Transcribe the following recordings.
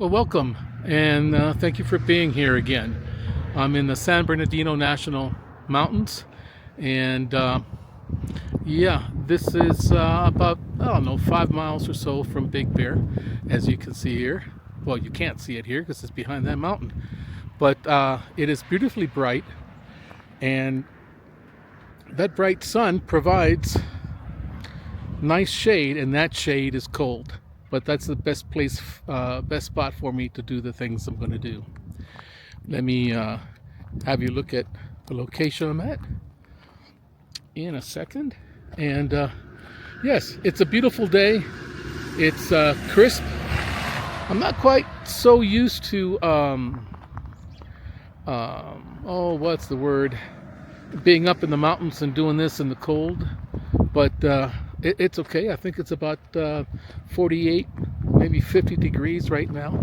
Well, welcome, and thank you for being here again. I'm in the San Bernardino National Mountains, and yeah, this is about, I don't know, 5 miles or so from Big Bear, as you can see here. Well, you can't see it here because it's behind that mountain, but it is beautifully bright, and that bright sun provides nice shade, and that shade is cold. But that's the best spot for me to do the things I'm going to do. Let me have you look at the location I'm at in a second. And yes, it's a beautiful day. It's crisp. I'm not quite so used to, what's the word? Being up in the mountains and doing this in the cold. But it's okay. I think it's about 48, maybe 50 degrees right now.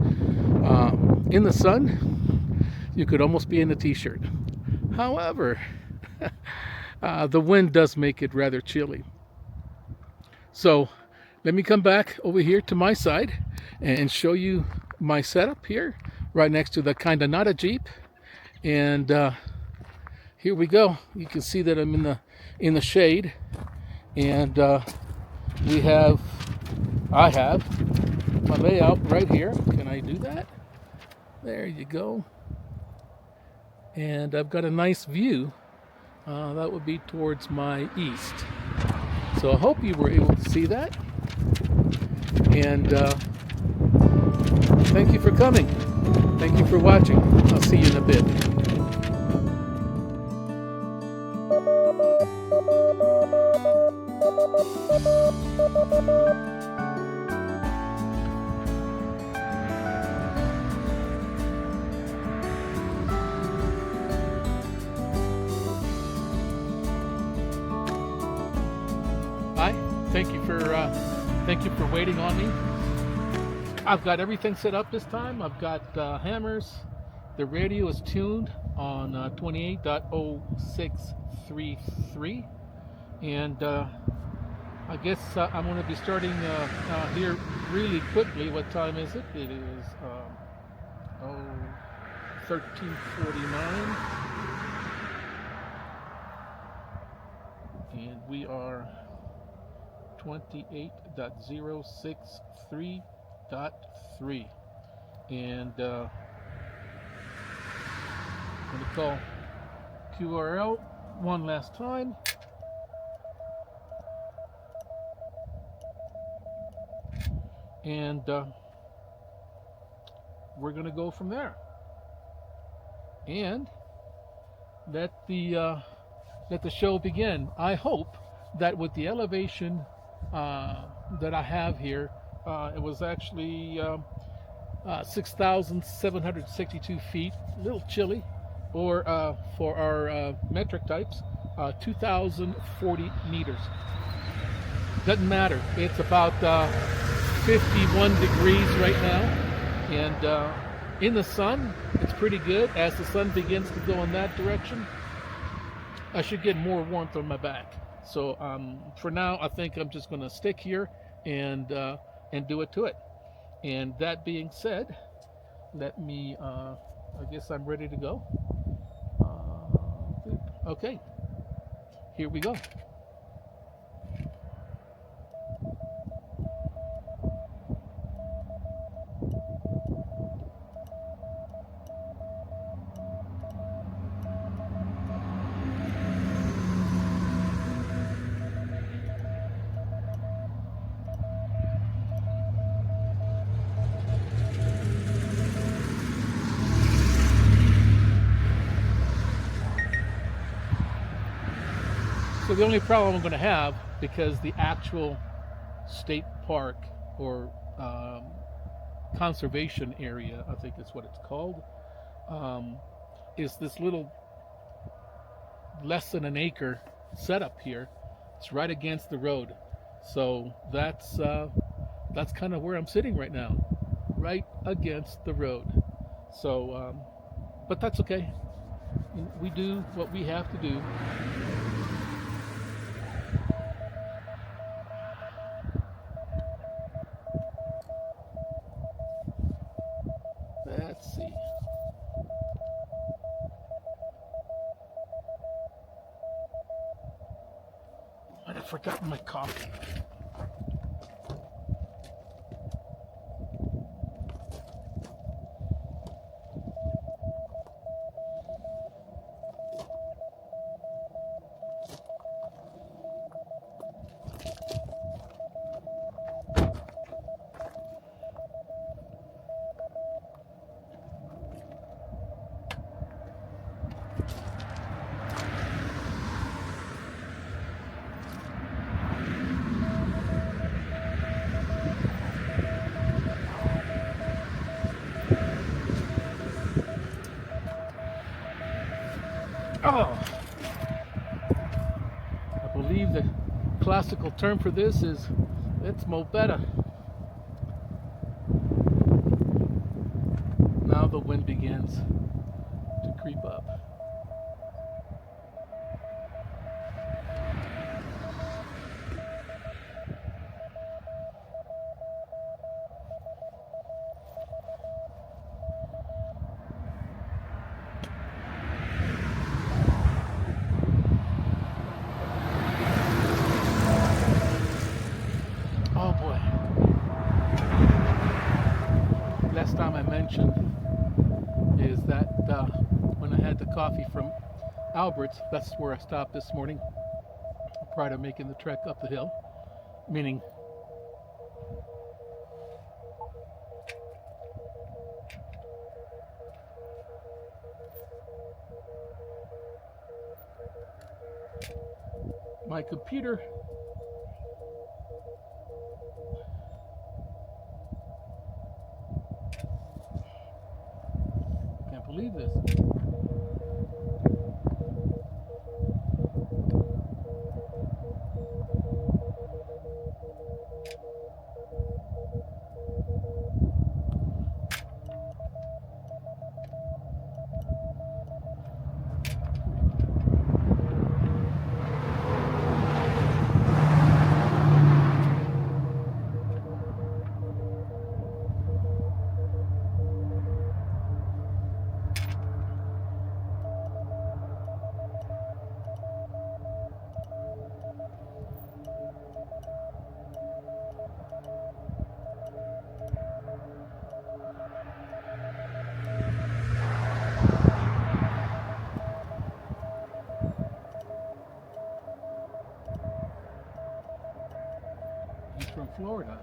In the sun, you could almost be in a t-shirt. However, the wind does make it rather chilly. So let me come back over here to my side and show you my setup here, right next to the kinda not a Jeep. And here we go. You can see that I'm in the shade. And I have my layout right here. Can I do that? There you go. And I've got a nice view. That would be towards my east. So I hope you were able to see that. And thank you for coming. Thank you for watching. I'll see you in a bit. Hi, thank you for waiting on me. I've got everything set up this time. I've got hammers. The radio is tuned on 28.0633, and I guess I'm going to be starting here really quickly. What time is it? It is 13:49, and we are 28.063.3, and I'm going to call QRL one last time. And we're going to go from there. And let the show begin. I hope that with the elevation that I have here, it was actually 6,762 feet, a little chilly, or for our metric types, 2,040 meters. Doesn't matter. It's about 51 degrees right now, and in the sun, it's pretty good. As the sun begins to go in that direction, I should get more warmth on my back. So for now, I think I'm just going to stick here and do it to it. And that being said, let me. I guess I'm ready to go. Okay, here we go. So the only problem I'm going to have, because the actual state park or conservation area, I think that's what it's called, is this little less than an acre setup here. It's right against the road. So that's kind of where I'm sitting right now, right against the road. So, but that's okay. We do what we have to do. Let's see. I'd have forgotten my coffee. Oh, I believe the classical term for this is it's mo better. Now the wind begins to creep up. Oh boy. Last time I mentioned is that when I had the coffee from Albert's, that's where I stopped this morning prior to making the trek up the hill, meaning my computer can't believe this. He's from Florida.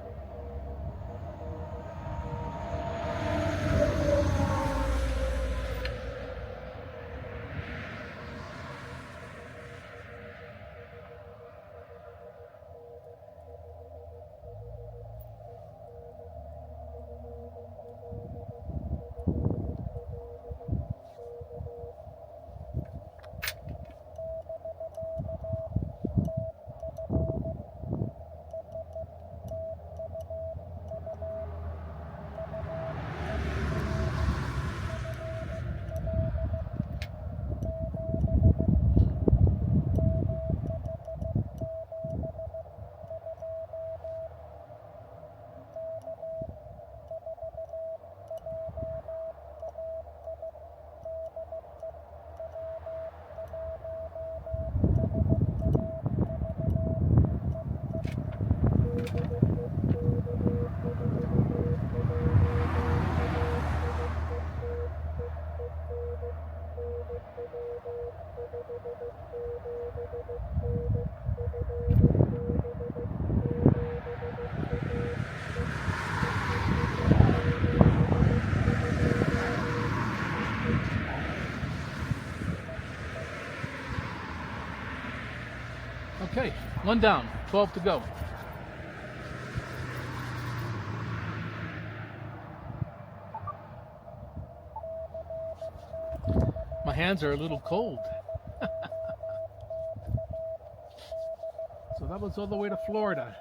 Okay, one down, 12 to go. My hands are a little cold. So that was all the way to Florida.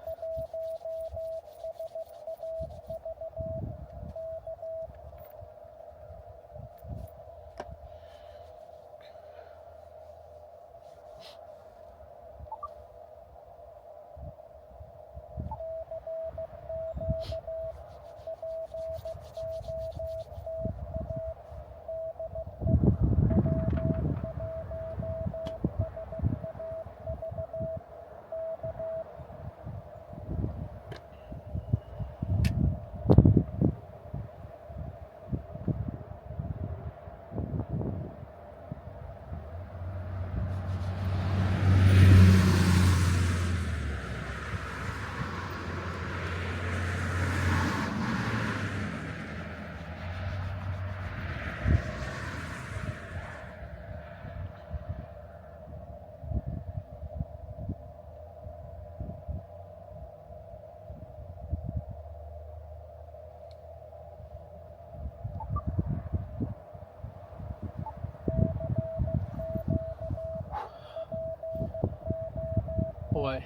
boy.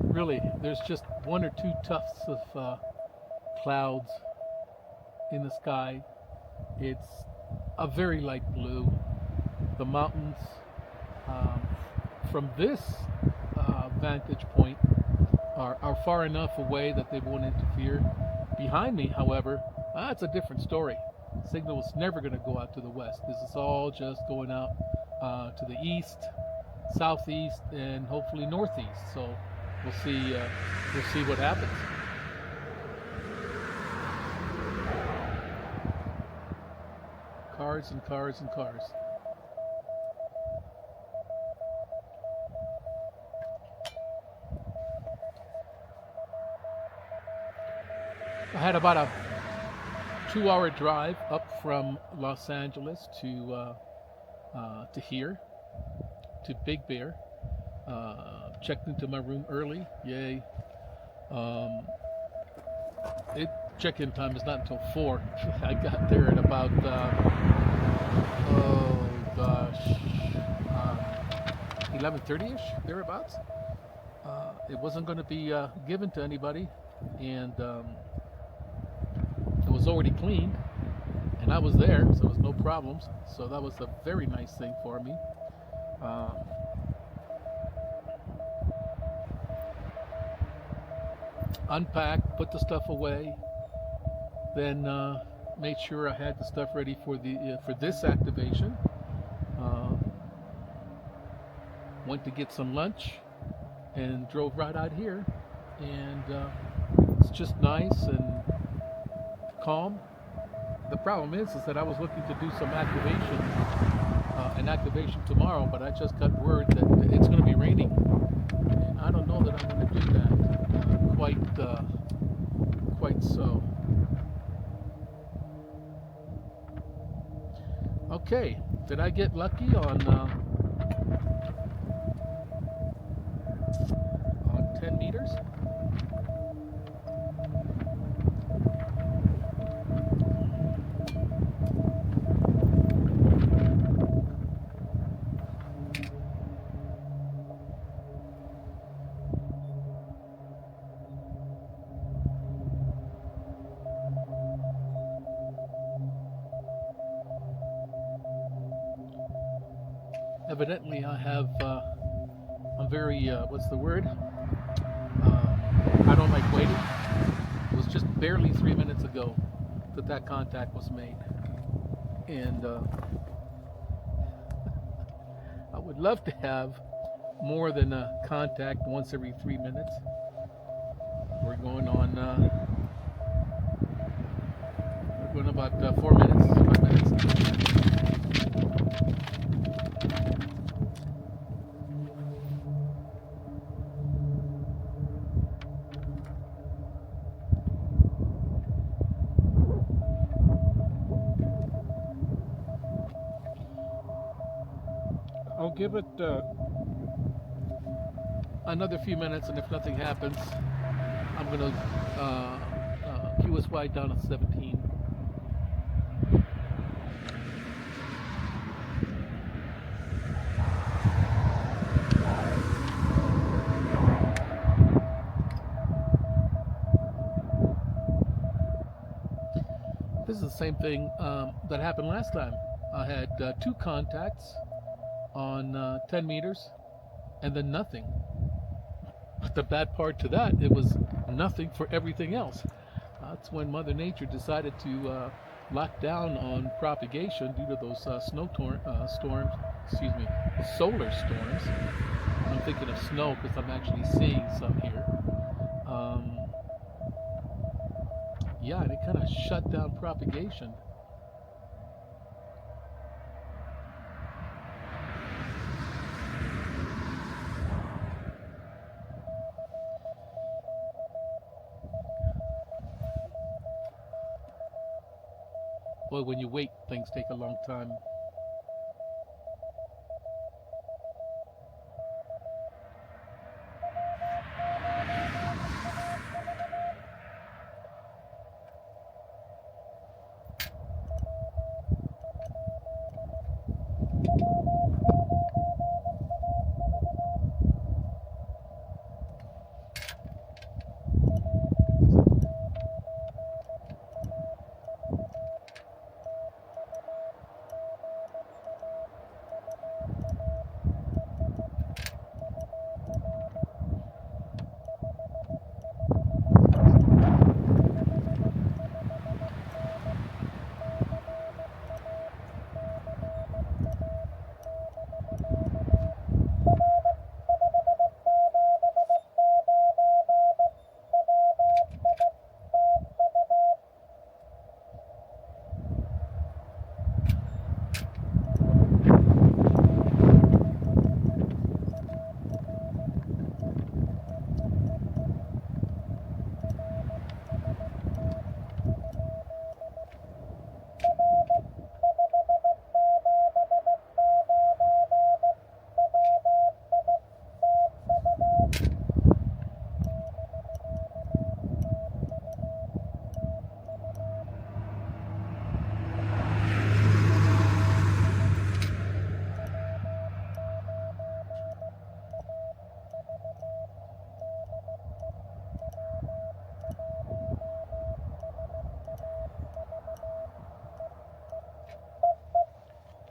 Really, there's just one or two tufts of clouds in the sky. It's a very light blue. The mountains, um, from this vantage point, are far enough away that they won't interfere. Behind me, however, it's a different story. Signal is never going to go out to the west. This is all just going out to the east, southeast, and hopefully northeast. So we'll see. We'll see what happens. Cars and cars and cars. I had about a 2-hour drive up from Los Angeles to here, to Big Bear. Checked into my room early, yay. Check-in time is not until 4. I got there at about, 11:30ish, thereabouts. It wasn't going to be given to anybody, and it was already cleaned, and I was there, so there was no problems. So that was a very nice thing for me. Unpacked, put the stuff away, then made sure I had the stuff ready for this activation. Went to get some lunch and drove right out here, and it's just nice and calm. The problem is that I was looking to do some activation, an activation tomorrow, but I just got word that it's going to be raining, and I don't know that I'm going to do that quite so. Okay, did I get lucky on 10 meters? Evidently, I'm very, what's the word? I don't like waiting. It was just barely 3 minutes ago that contact was made. And I would love to have more than a contact once every 3 minutes. We're going about 4 minutes, 5 minutes. I'll give it another few minutes, and if nothing happens, I'm going to QSY down to 17. This is the same thing that happened last time. I had 2 contacts on 10 meters and then nothing. But the bad part to that, it was nothing for everything else. That's when Mother Nature decided to lock down on propagation due to those solar storms. I'm thinking of snow because I'm actually seeing some here. Yeah, and it kind of shut down propagation. Boy, when you wait, things take a long time.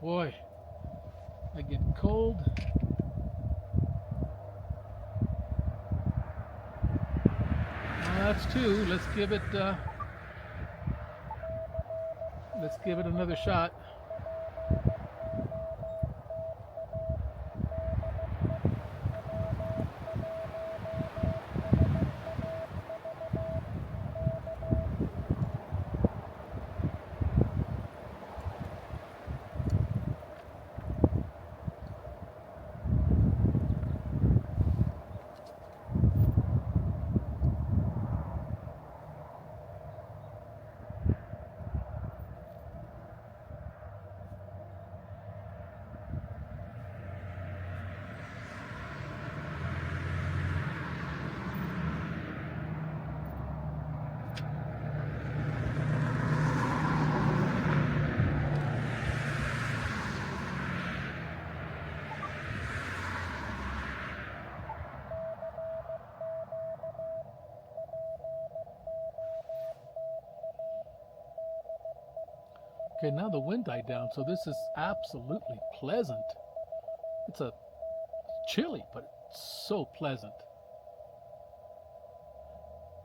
Boy, I get cold. Well, that's two. Let's give it another shot. Okay, now the wind died down, so this is absolutely pleasant. It's a chilly, but it's so pleasant.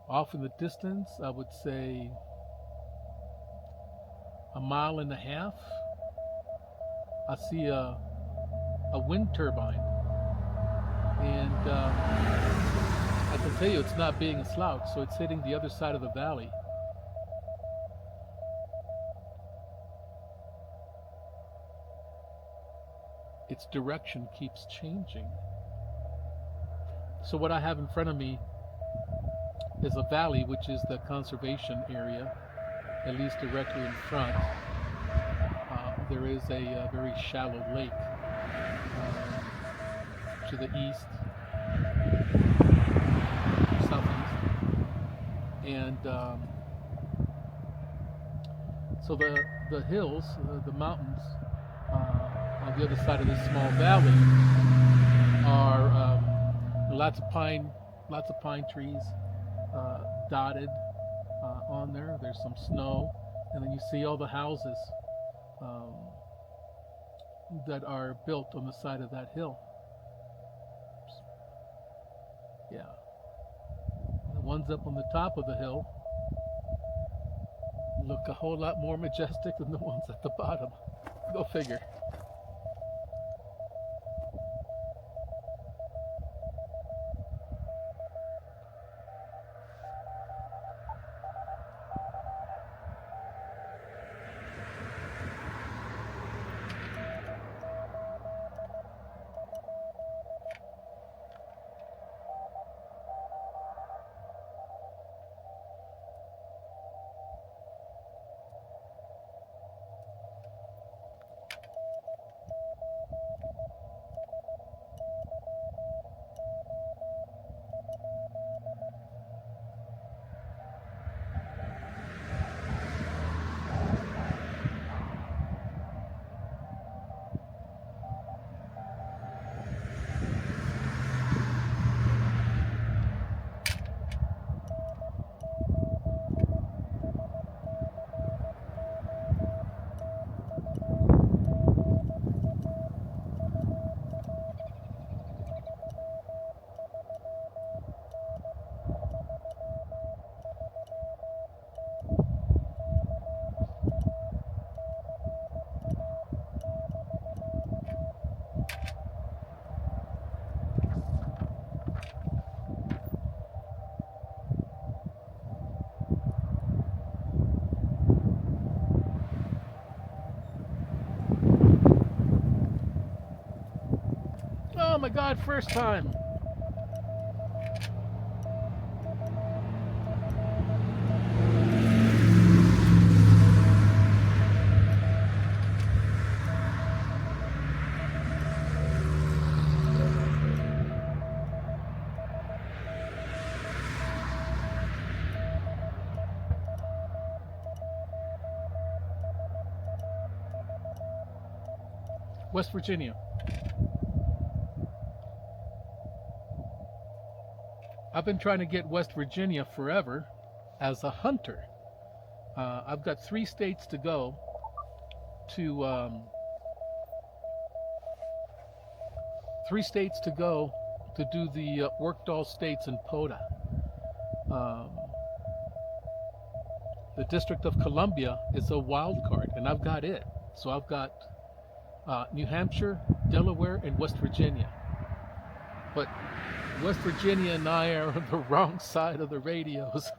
Off in the distance, I would say a mile and a half, I see a wind turbine. And I can tell you it's not being a slouch, so it's hitting the other side of the valley. Its direction keeps changing. So what I have in front of me is a valley, which is the conservation area, at least directly in front. There is a very shallow lake to the east, southeast, and so the hills, the mountains on the other side of this small valley are lots of pine trees dotted on there. There's some snow, and then you see all the houses that are built on the side of that hill. Yeah. The ones up on the top of the hill look a whole lot more majestic than the ones at the bottom. Go figure. Oh my God, first time. West Virginia. I've been trying to get West Virginia forever as a hunter. I've got 3 states to go to 3 states to go to do the worked all states in POTA. Um, the District of Columbia is a wild card, and I've got it. So I've got New Hampshire, Delaware, and West Virginia. But West Virginia and I are on the wrong side of the radios.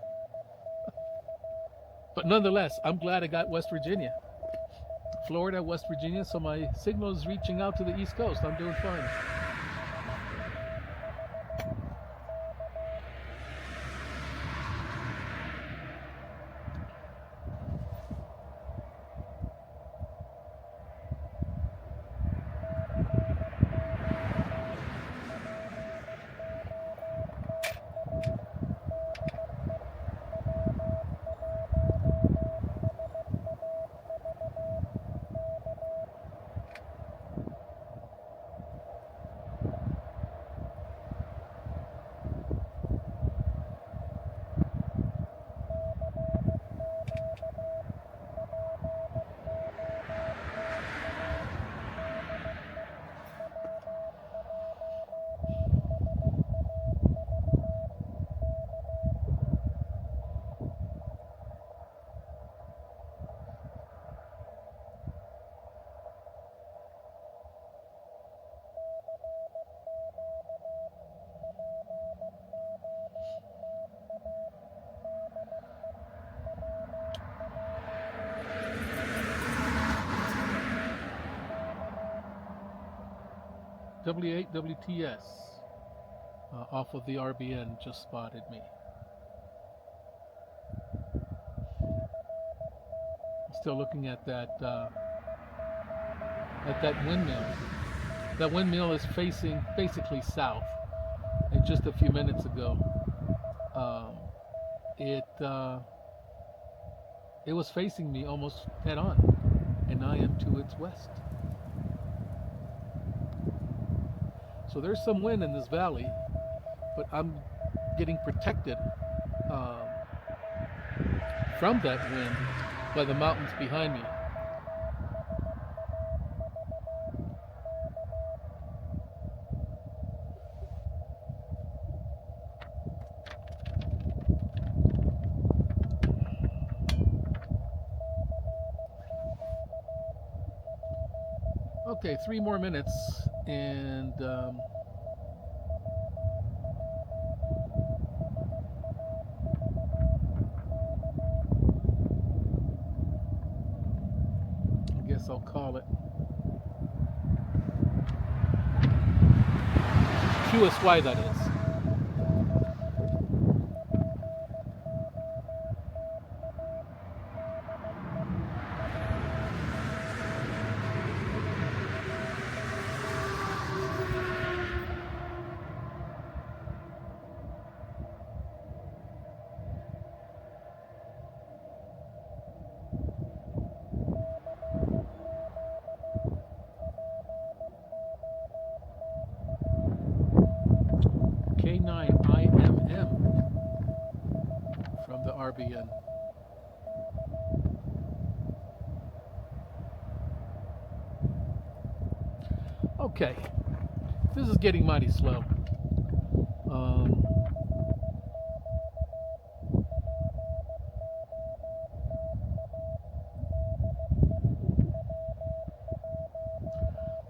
But nonetheless, I'm glad I got West Virginia. Florida, West Virginia, so my signal is reaching out to the East Coast. I'm doing fine. W8 WTS off of the RBN just spotted me. Still looking at that windmill. That windmill is facing basically south. And just a few minutes ago, it was facing me almost head on, and I am to its west. So there's some wind in this valley, but I'm getting protected from that wind by the mountains behind me. Okay, 3 more minutes, and I guess I'll call it QSY, that is. K9IMM from the RBN. Okay, this is getting mighty slow.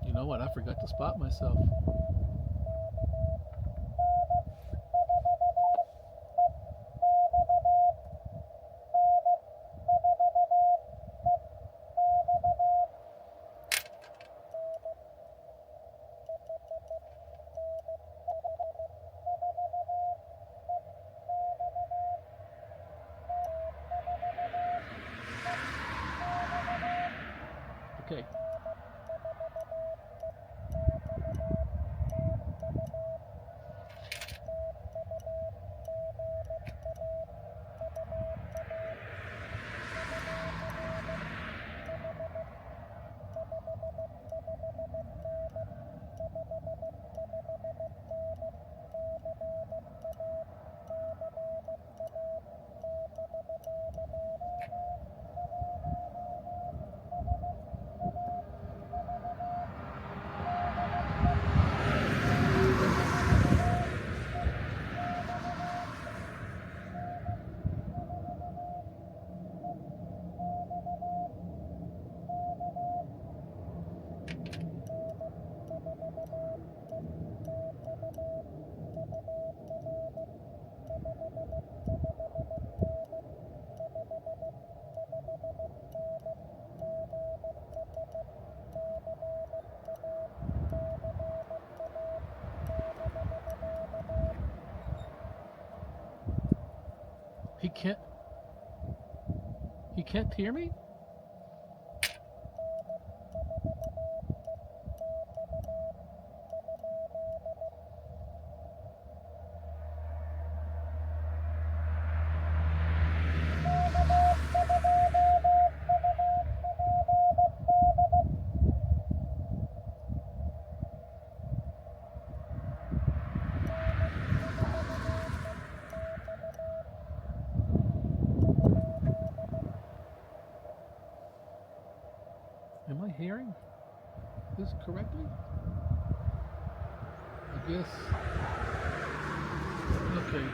You know what? I forgot to spot myself. Okay. He can't. He can't hear me? Am I hearing this correctly? I guess. Okay.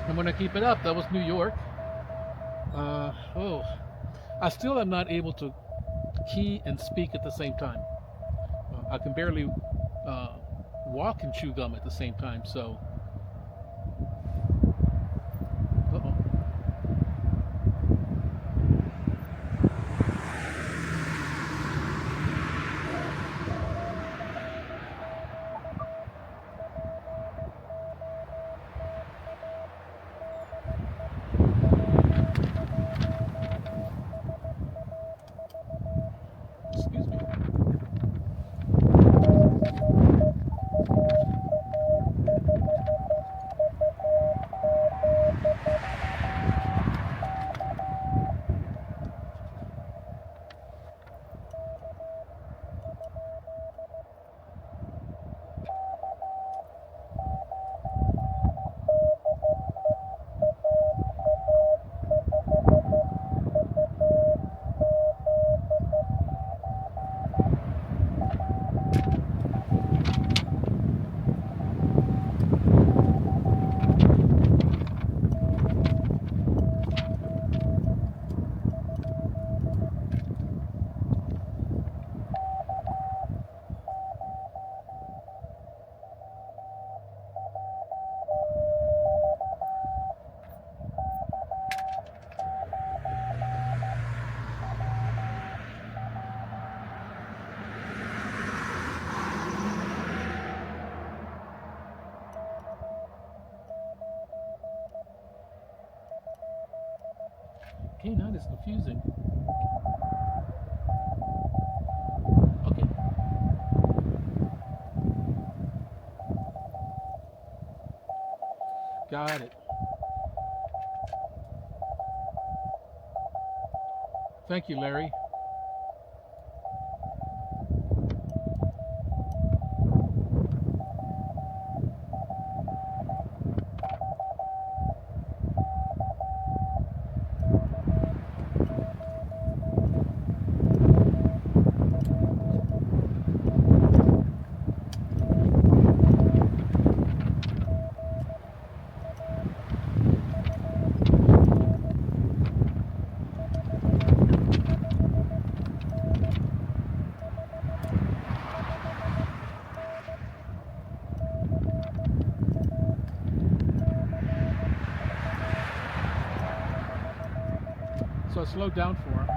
I'm gonna keep it up. That was New York. Oh, I still am not able to key and speak at the same time. I can barely uh, walk and chew gum at the same time. So, uh-oh. Excuse me. K9 is confusing. Okay. Got it. Thank you, Larry. So I slowed down for him.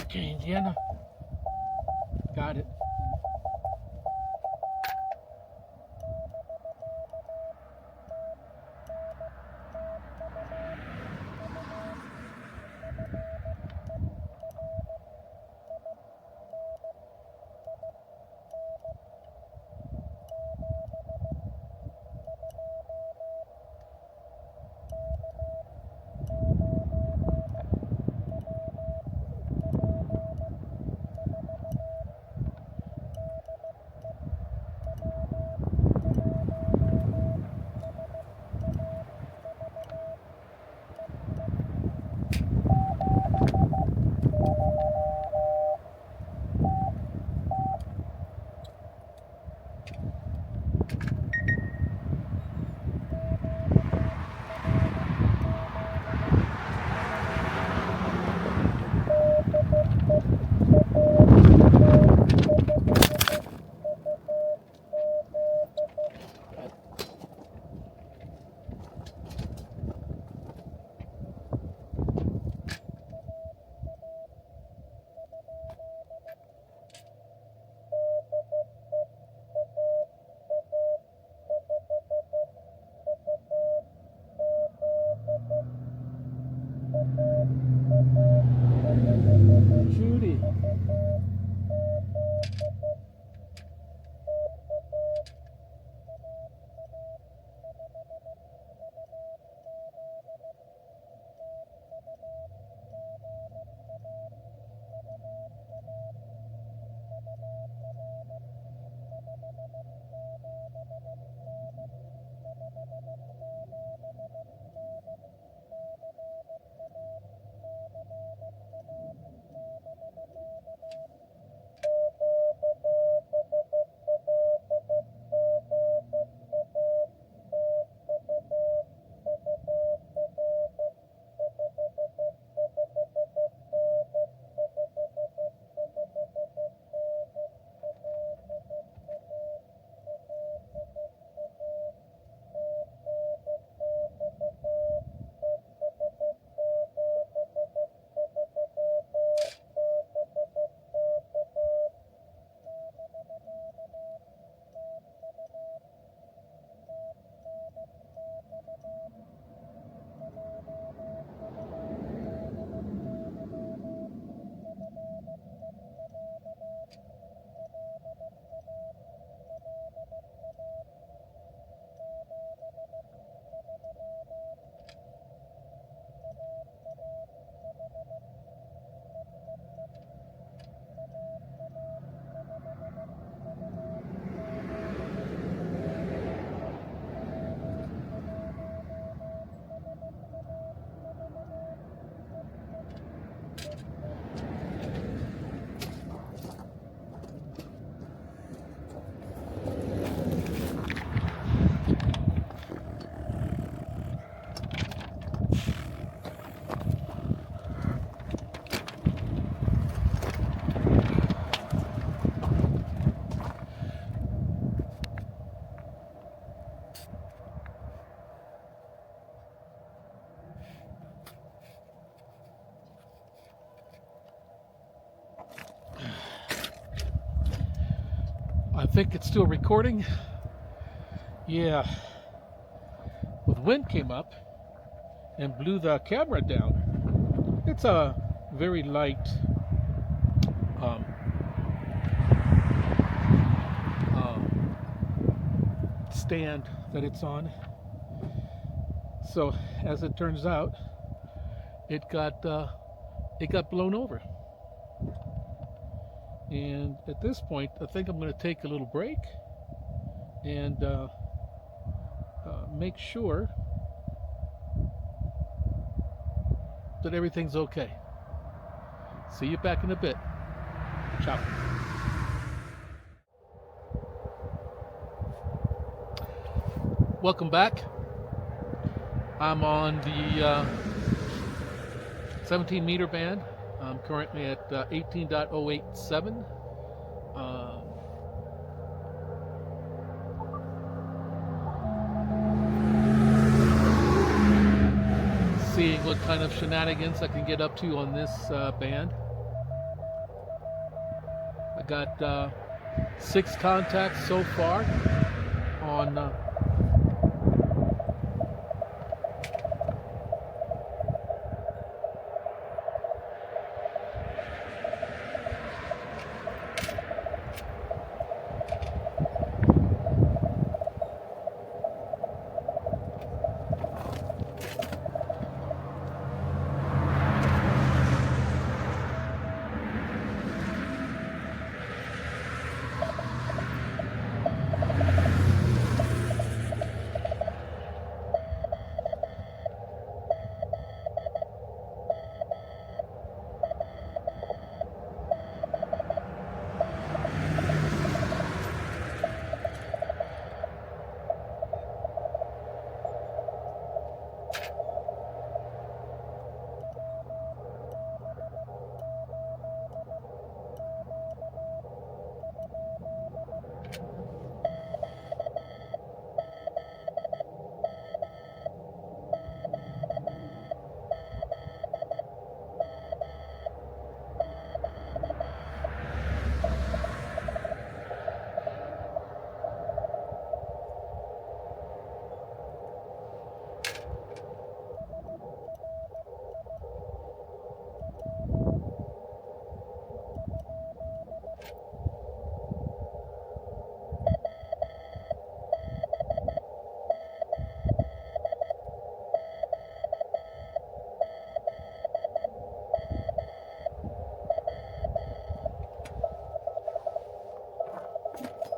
Okay, Indiana. Got it. I think it's still recording. Yeah. Well, the wind came up and blew the camera down. It's a very light um, stand that it's on. So as it turns out, it got blown over. And at this point, I think I'm going to take a little break and make sure that everything's okay. See you back in a bit. Ciao. Welcome back. I'm on the 17 meter band. I'm currently at 18.087. Seeing what kind of shenanigans I can get up to on this band. I got 6 contacts so far on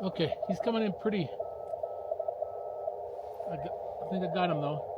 okay, he's coming in pretty. I think I got him though.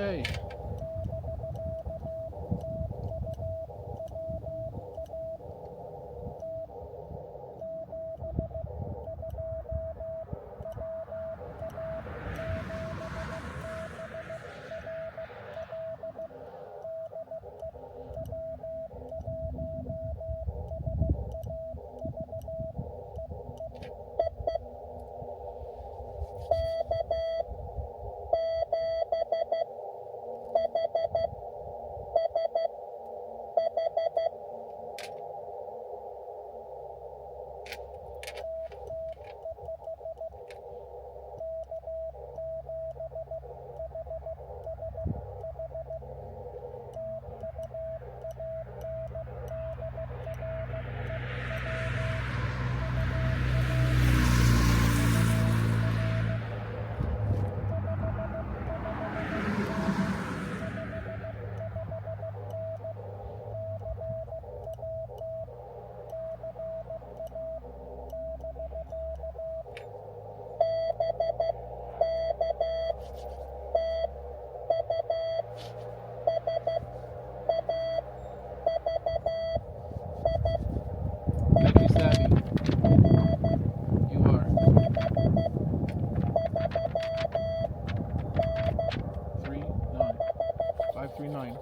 Yay. Thank you, Savvy. You are 539.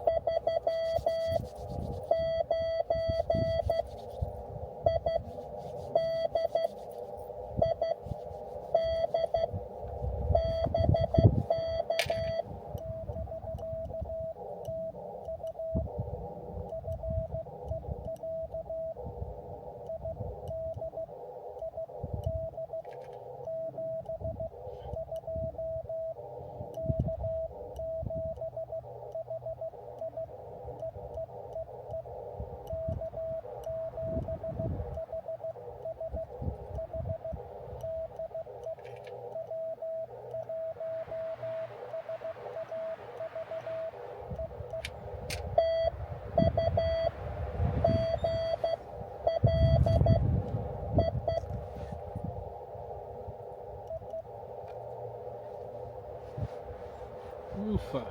Oofa.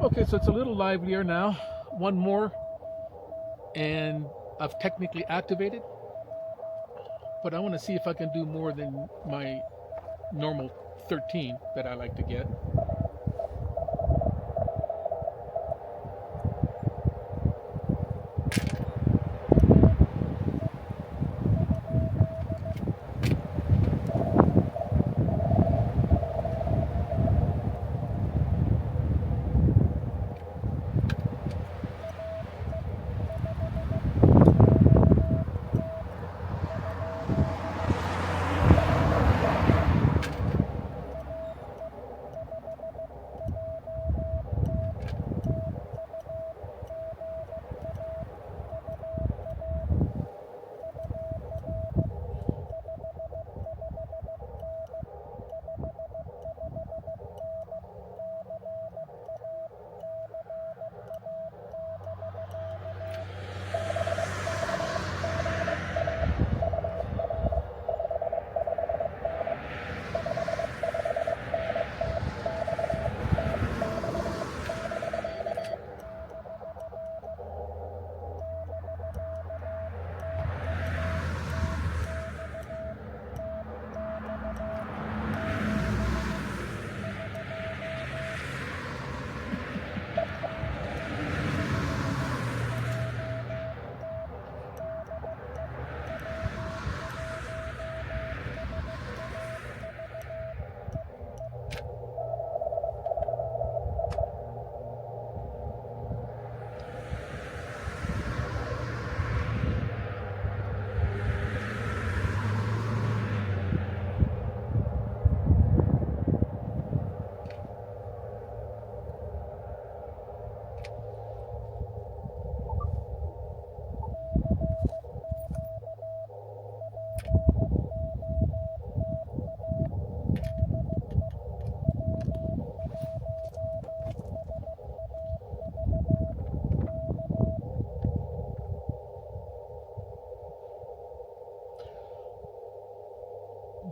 Okay, so it's a little livelier now. One more, and I've technically activated, but I want to see if I can do more than my normal 13 that I like to get.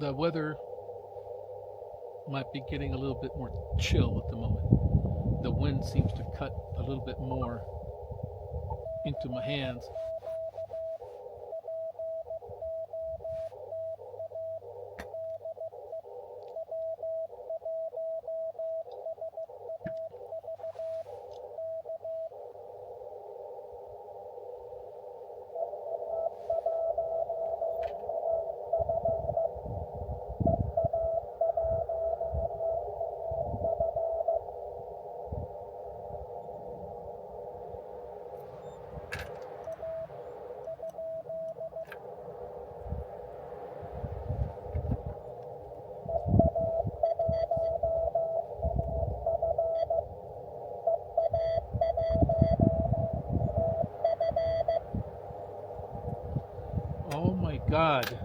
the weather might be getting a little bit more chill at the moment. The wind seems to cut a little bit more into my hands. Oh my God.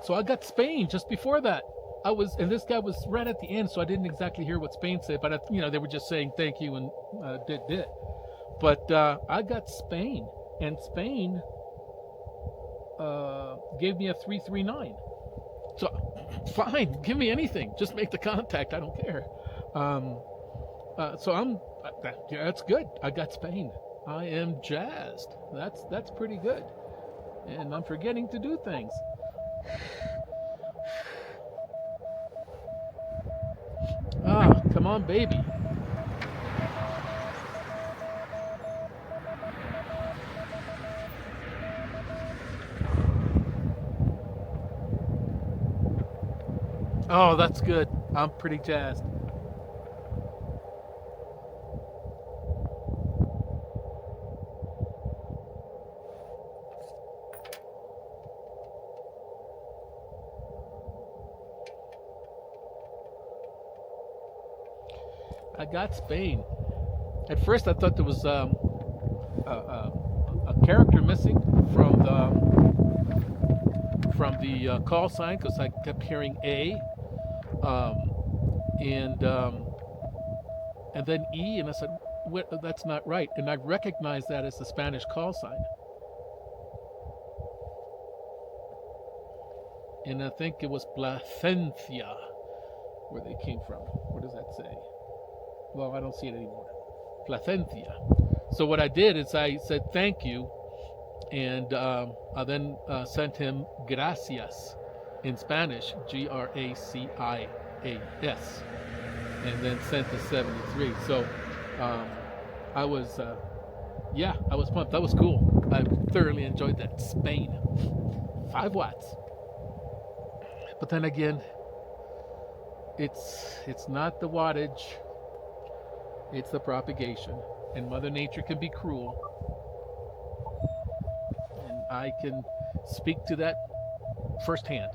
So I got Spain just before that. And this guy was right at the end, so I didn't exactly hear what Spain said, but they were just saying thank you and did. But I got Spain, and Spain gave me a 339. So fine, give me anything, just make the contact. I don't care. That's good. I got Spain. I am jazzed. That's pretty good, and I'm forgetting to do things. Ah, come on, baby. Oh, that's good. I'm pretty jazzed. I got Spain. At first, I thought there was a character missing from the call sign because I kept hearing A, um, and then E, and I said, that's not right. And I recognize that as the Spanish call sign. And I think it was Placencia where they came from. What does that say? Well, I don't see it anymore. Placencia. So what I did is I said thank you, and I then sent him gracias in Spanish, Gracias, and then sent the 73. So I was, I was pumped. That was cool. I thoroughly enjoyed that. Spain, 5 watts. But then again, it's not the wattage, it's the propagation. And Mother Nature can be cruel. And I can speak to that firsthand.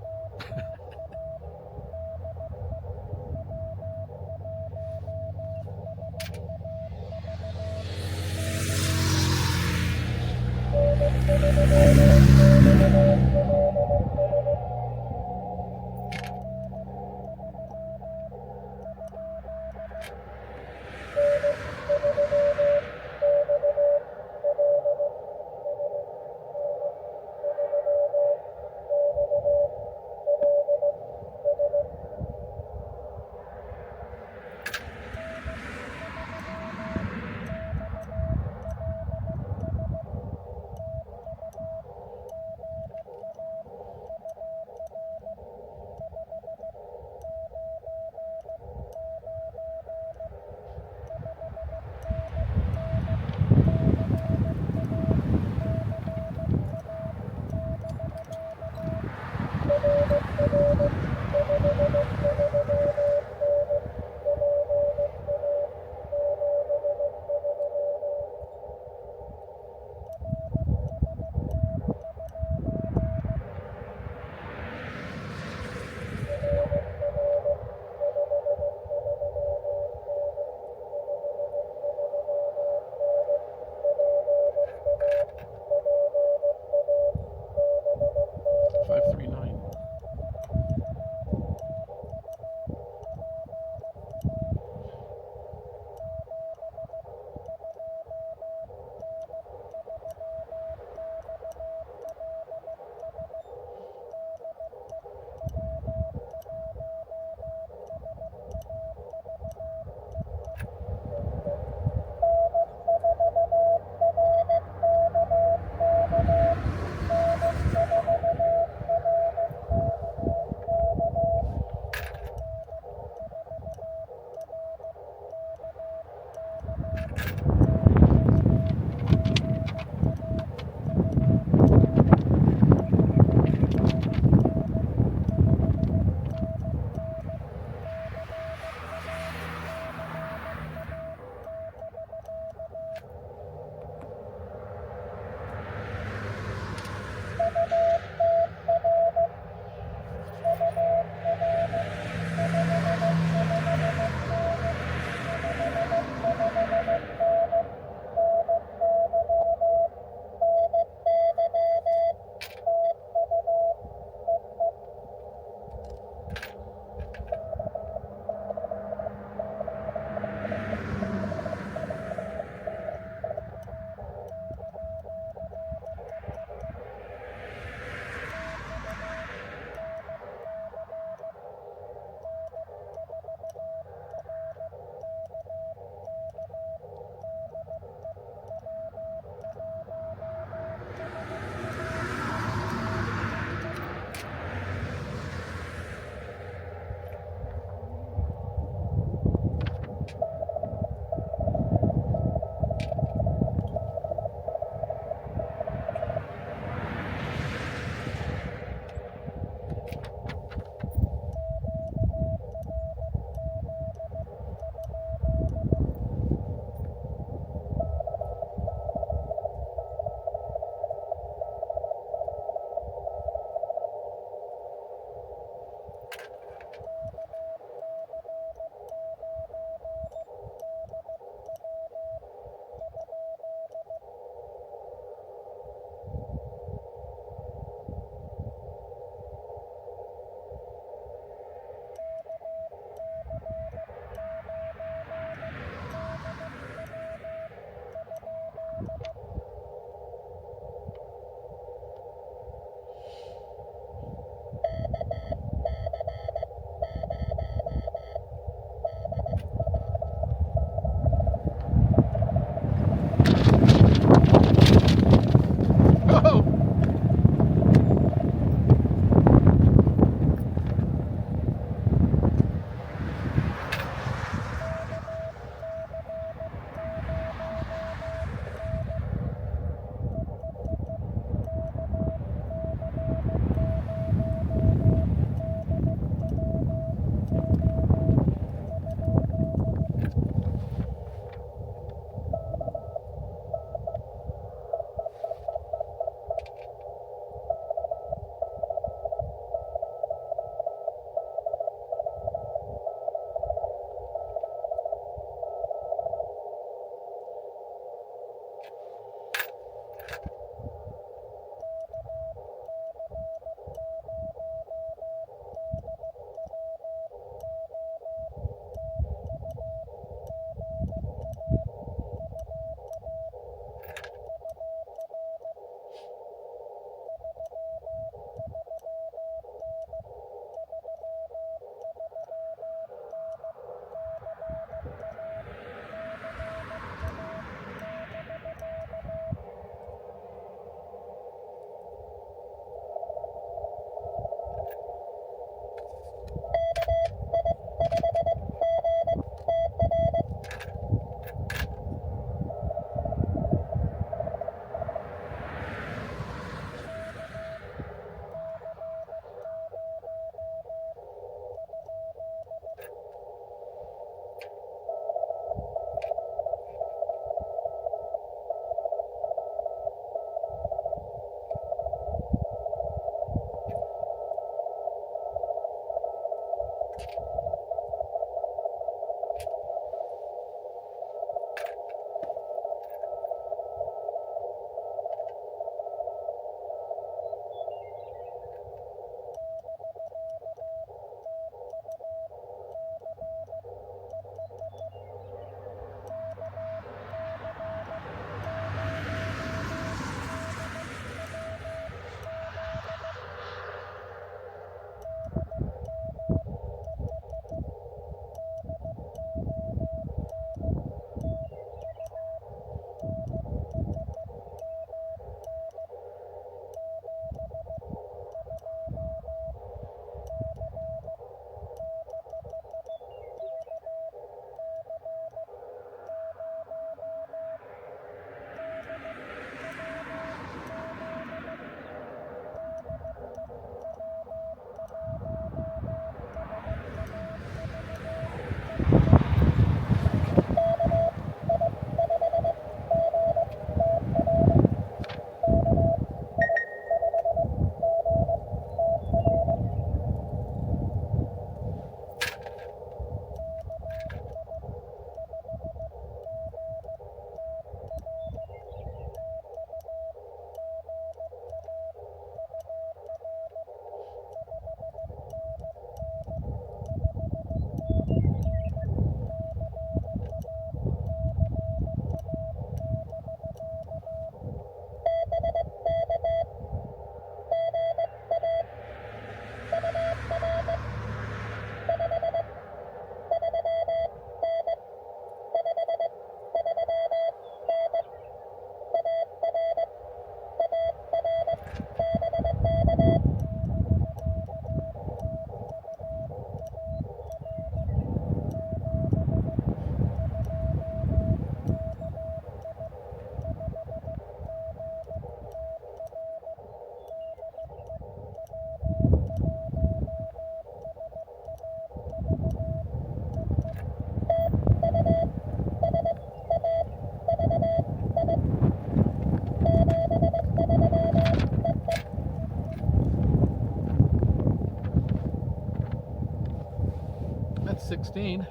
That's 16.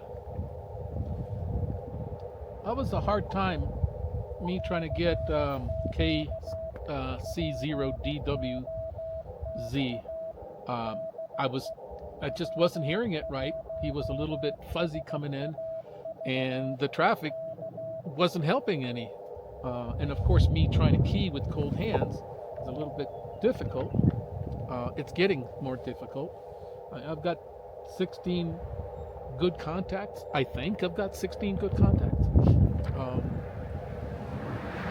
That was a hard time, me trying to get KC0DWZ. Um, I just wasn't hearing it right. He was a little bit fuzzy coming in, and the traffic wasn't helping any. And of course, me trying to key with cold hands is a little bit difficult. It's getting more difficult. I've got 16 good contacts. I think I've got 16 good contacts. Um,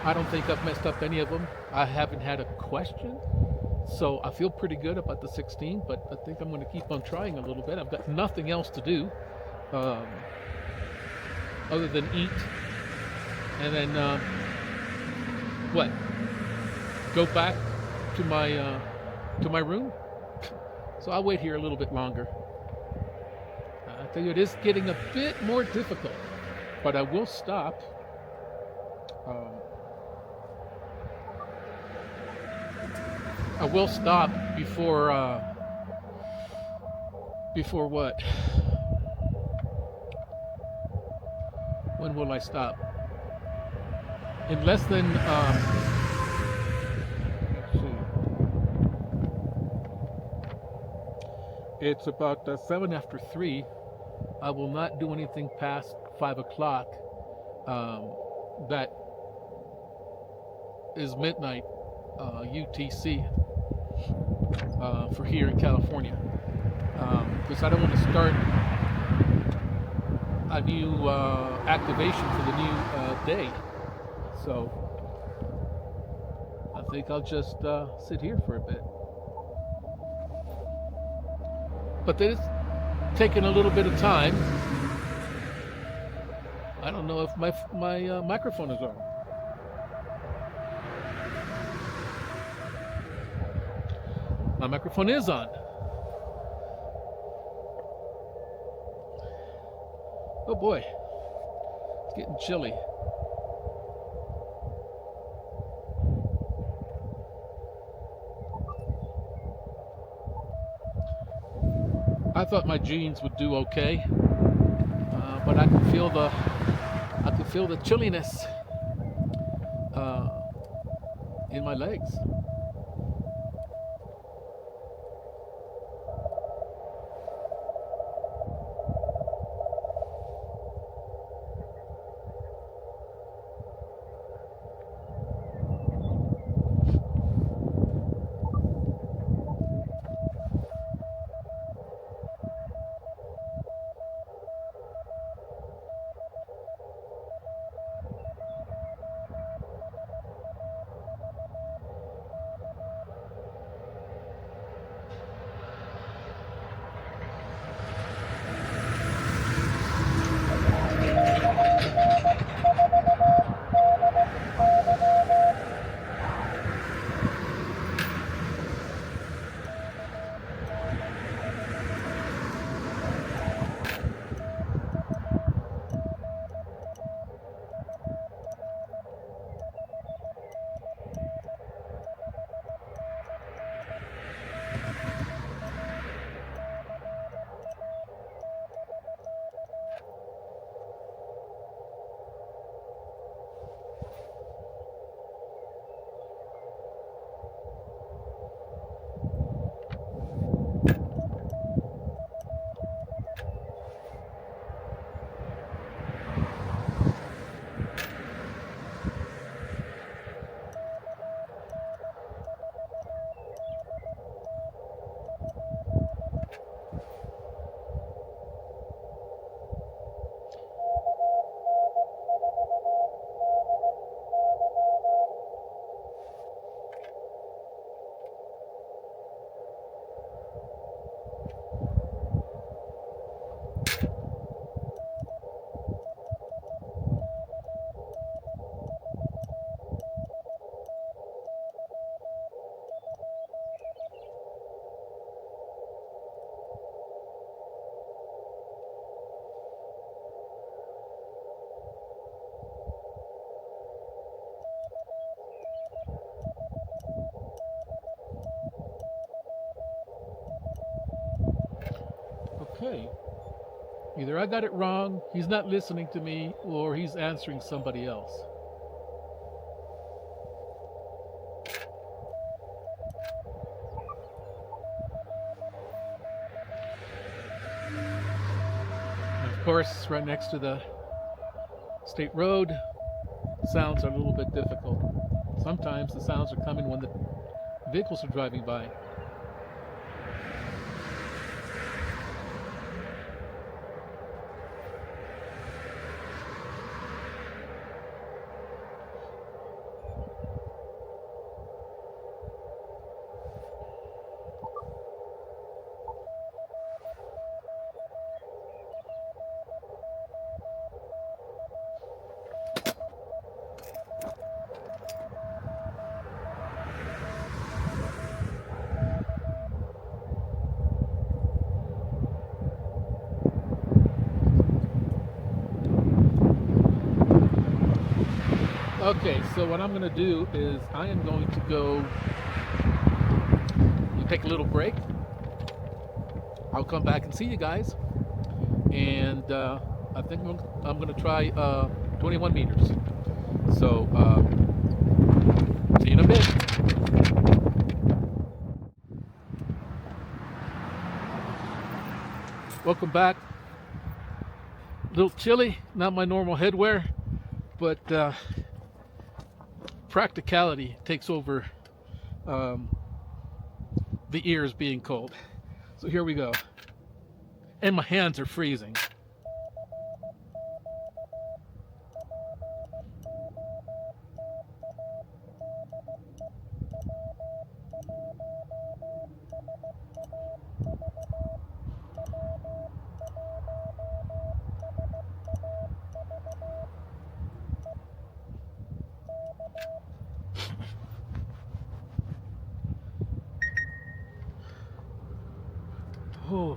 I don't think I've messed up any of them. I haven't had a question. So I feel pretty good about the 16, but I think I'm going to keep on trying a little bit. I've got nothing else to do um, other than eat and then what? Go back to my room. So I'll wait here a little bit longer. I tell you, it is getting a bit more difficult, but I will stop. I will stop before what? When will I stop? In less than let's see. It's about 7 after 3. I will not do anything past 5 o'clock. That is midnight UTC for here in California, because I don't want to start a new activation for the new day. So I think I'll just sit here for a bit. But it's taking a little bit of time. I don't know if my microphone is on. My microphone is on. Oh boy, it's getting chilly. I thought my jeans would do okay, but I can feel the chilliness in my legs. Okay. Either I got it wrong, he's not listening to me, or he's answering somebody else. And of course, right next to the state road, sounds are a little bit difficult. Sometimes the sounds are coming when the vehicles are driving by. Okay, so what I'm going to do is I am going to go take a little break. I'll come back and see you guys. And I think I'm going to try 21 meters. So, see you in a bit. Welcome back. A little chilly, not my normal headwear, but practicality takes over the ears being cold. So here we go. And my hands are freezing. Oh.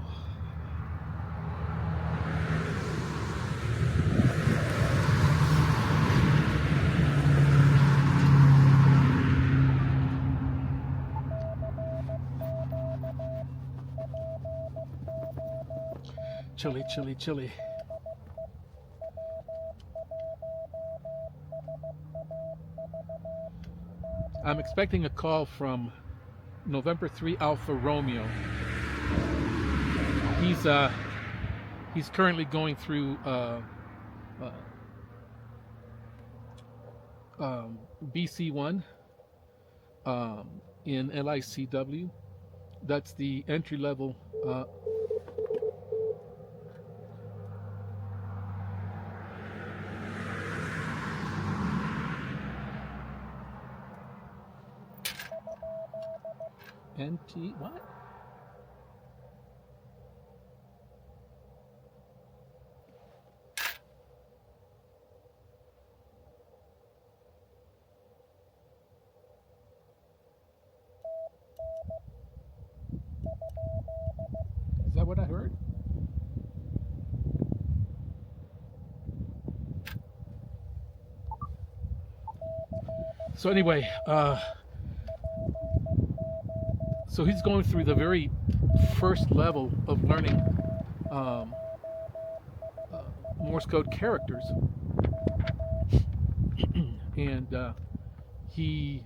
Chilly, chilly, chilly. I'm expecting a call from November 3 Alpha Romeo. He's currently going through BC1 in LICW. That's the entry level. NT what? Is that what I heard? So anyway, so he's going through the very first level of learning Morse code characters, and he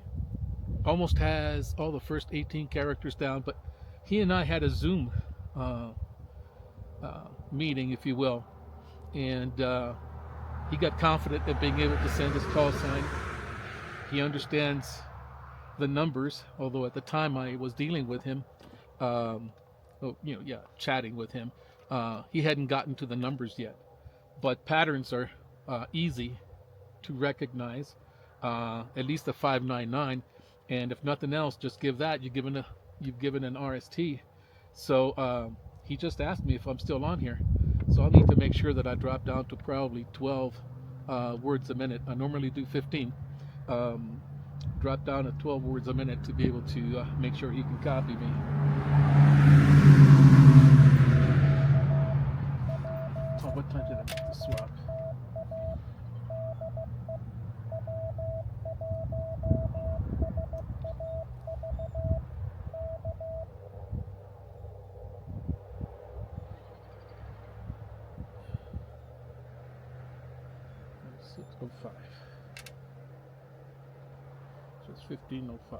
almost has all the first 18 characters down. But he and I had a Zoom meeting, if you will, and he got confident at being able to send his call sign. He understands the numbers, although at the time I was dealing with him, chatting with him, he hadn't gotten to the numbers yet. But patterns are easy to recognize, at least the 599, and if nothing else, just give that. You've given an RST. So he just asked me if I'm still on here. So I'll need to make sure that I drop down to probably 12 words a minute. I normally do 15. Drop down to 12 words a minute to be able to make sure he can copy me. Oh, what time did I make the swap? 05. So it's 15:05.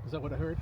Is that what I heard?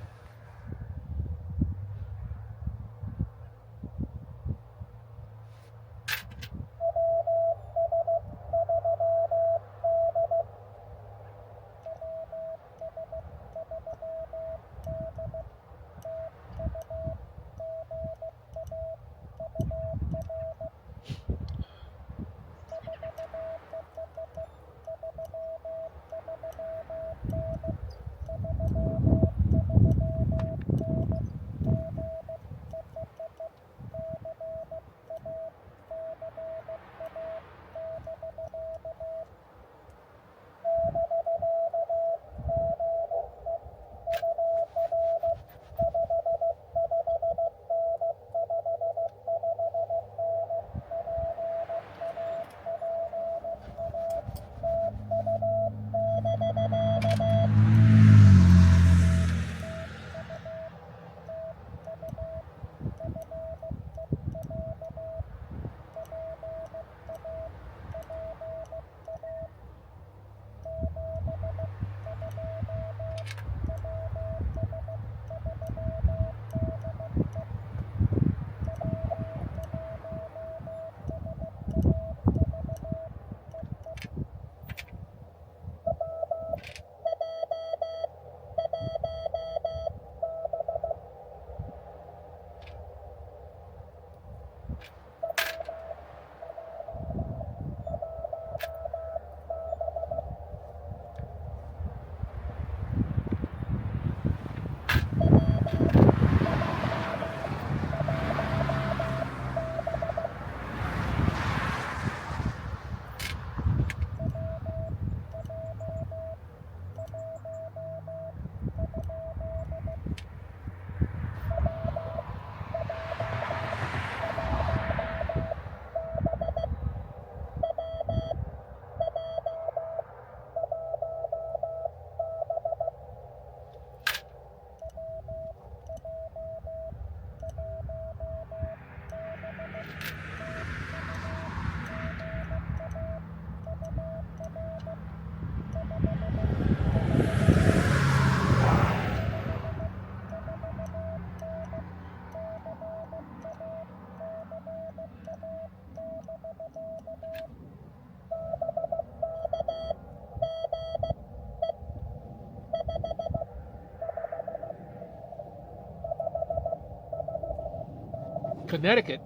Connecticut.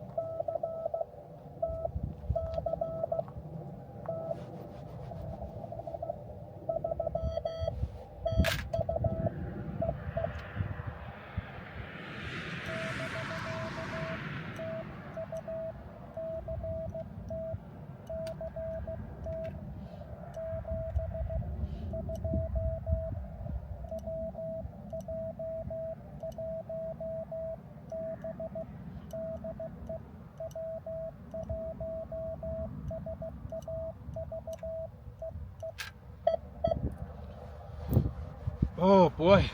Oh boy.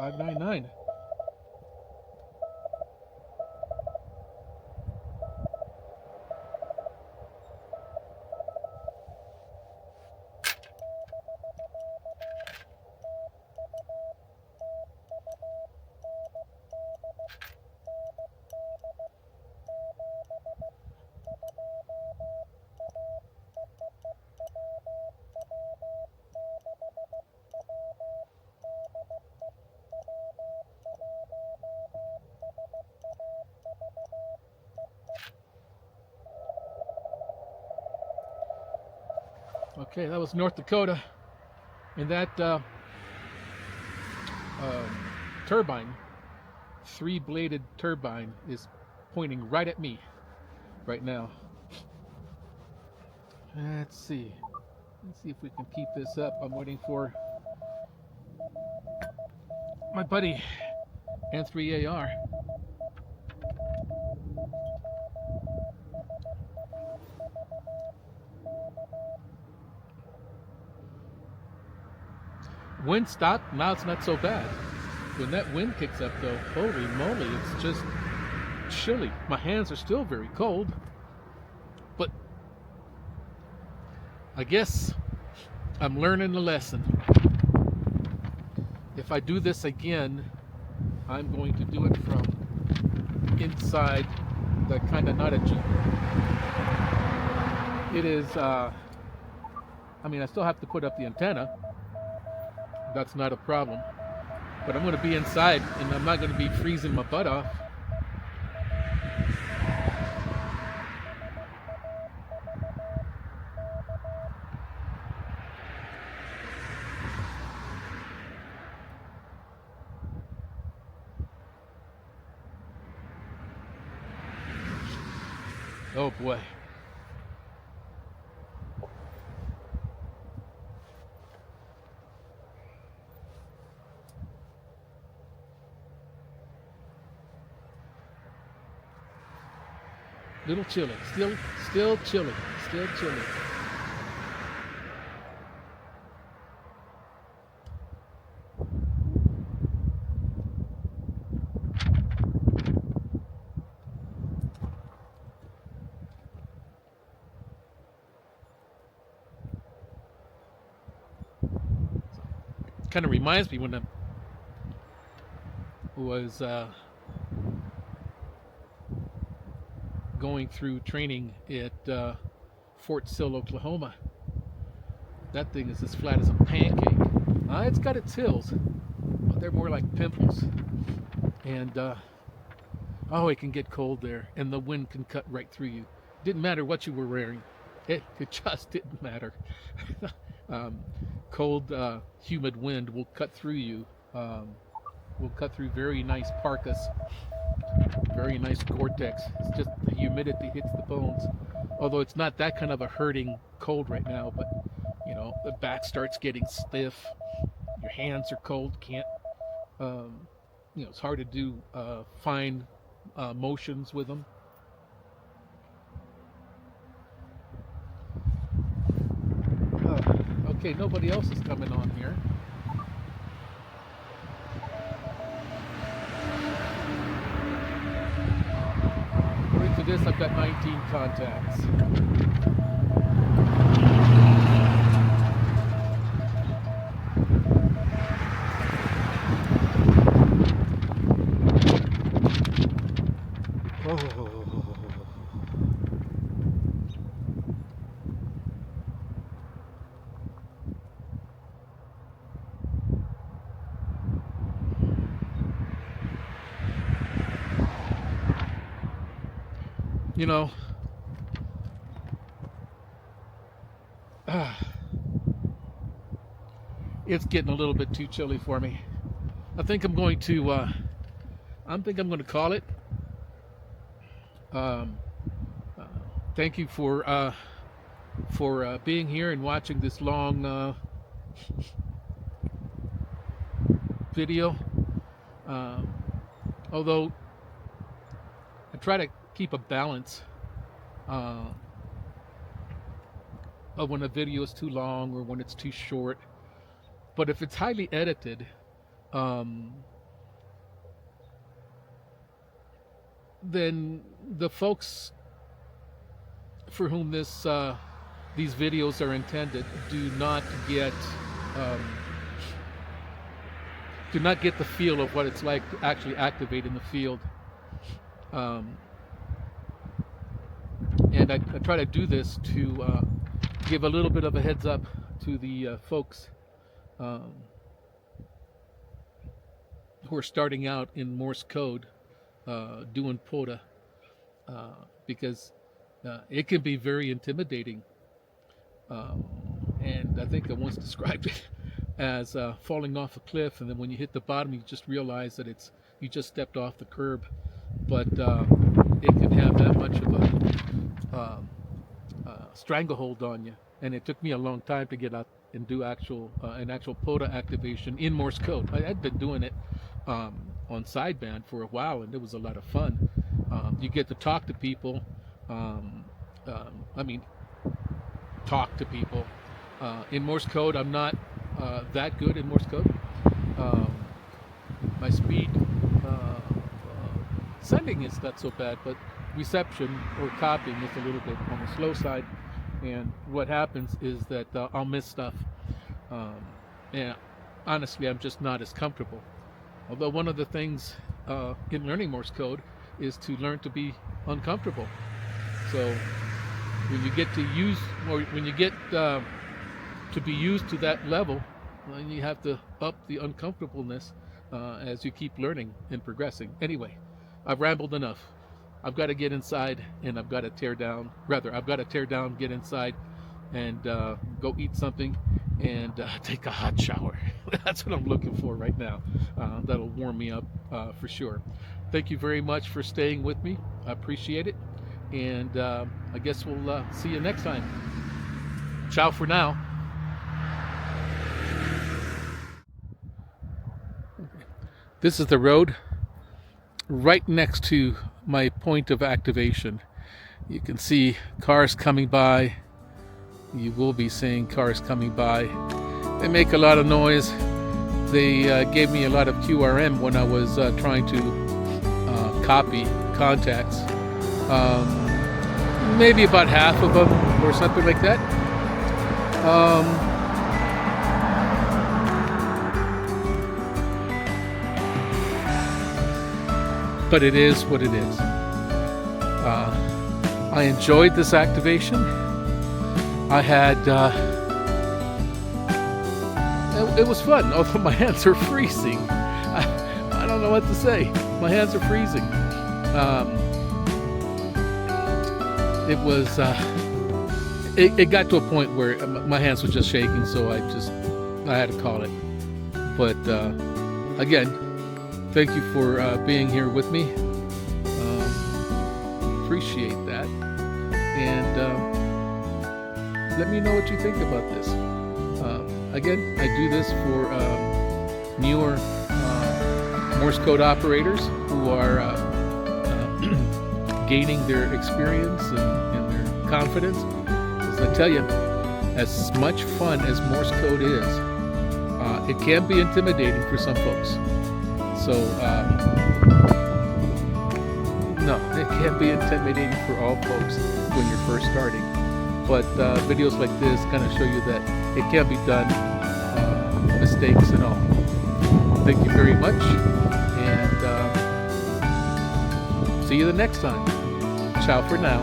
599. Okay, that was North Dakota, and that turbine, three-bladed turbine, is pointing right at me right now. Let's see if we can keep this up. I'm waiting for my buddy N3AR. Wind stopped. Now it's not so bad. When that wind kicks up, though, holy moly, it's just chilly. My hands are still very cold, but I guess I'm learning the lesson. If I do this again, I'm going to do it from inside the kind of not a Jeep. It is, I mean, I still have to put up the antenna. That's not a problem. But I'm going to be inside, and I'm not going to be freezing my butt off. Oh boy. Little chilly, still chilly, still chilly. Kind of reminds me when I was going through training at Fort Sill, Oklahoma. That thing is as flat as a pancake. It's got its hills, but they're more like pimples. And oh, it can get cold there, and the wind can cut right through you. Didn't matter what you were wearing. It just didn't matter. Cold, humid wind will cut through you. Will cut through very nice parkas, very nice Gore-Tex. It's just the humidity hits the bones. Although it's not that kind of a hurting cold right now, but you know, the back starts getting stiff. Your hands are cold. Can't, you know, it's hard to do fine motions with them. Okay, nobody else is coming on here. According to this, I've got 19 contacts. Oh. You know, it's getting a little bit too chilly for me. I think I'm going to call it. Thank you for being here and watching this long video. Although I try to keep a balance of when a video is too long or when it's too short. But if it's highly edited, then the folks for whom these videos are intended um, do not get the feel of what it's like to actually activate in the field. Um, and I try to do this to give a little bit of a heads up to the folks um, who are starting out in Morse code doing POTA, because it can be very intimidating. And I think I once described it as falling off a cliff, and then when you hit the bottom, you just realize that you just stepped off the curb. But it can have that much of a stranglehold on you, and it took me a long time to get out and do an actual POTA activation in Morse code. I'd been doing it on sideband for a while, and it was a lot of fun. You get to talk to people. Talk to people. In Morse code, I'm not that good in Morse code. My speed sending is not so bad, but reception or copying is a little bit on the slow side. And what happens is that I'll miss stuff. And honestly, I'm just not as comfortable. Although one of the things in learning Morse code is to learn to be uncomfortable. So when you get to be used to that level, then you have to up the uncomfortableness as you keep learning and progressing. Anyway, I've rambled enough. I've got to get inside, and I've got to tear down, get inside, and go eat something, and take a hot shower. That's what I'm looking for right now. That'll warm me up for sure. Thank you very much for staying with me. I appreciate it. And I guess we'll see you next time. Ciao for now. This is the road right next to my point of activation. You can see cars coming by. You will be seeing cars coming by. They make a lot of noise. They gave me a lot of QRM when I was trying to copy contacts. Maybe about half of them or something like that. But it is what it is. I enjoyed this activation. I had it was fun, although my hands are freezing. I don't know what to say. My hands are freezing. It was it got to a point where my hands were just shaking, so I had to call it. But again, thank you for being here with me. Appreciate that, and let me know what you think about this. Again, I do this for newer Morse code operators who are gaining their experience and their confidence. As I tell you, as much fun as Morse code is, it can be intimidating for some folks. So, no, it can be intimidating for all folks when you're first starting. But videos like this kind of show you that it can be done, mistakes and all. Thank you very much, and see you the next time. Ciao for now.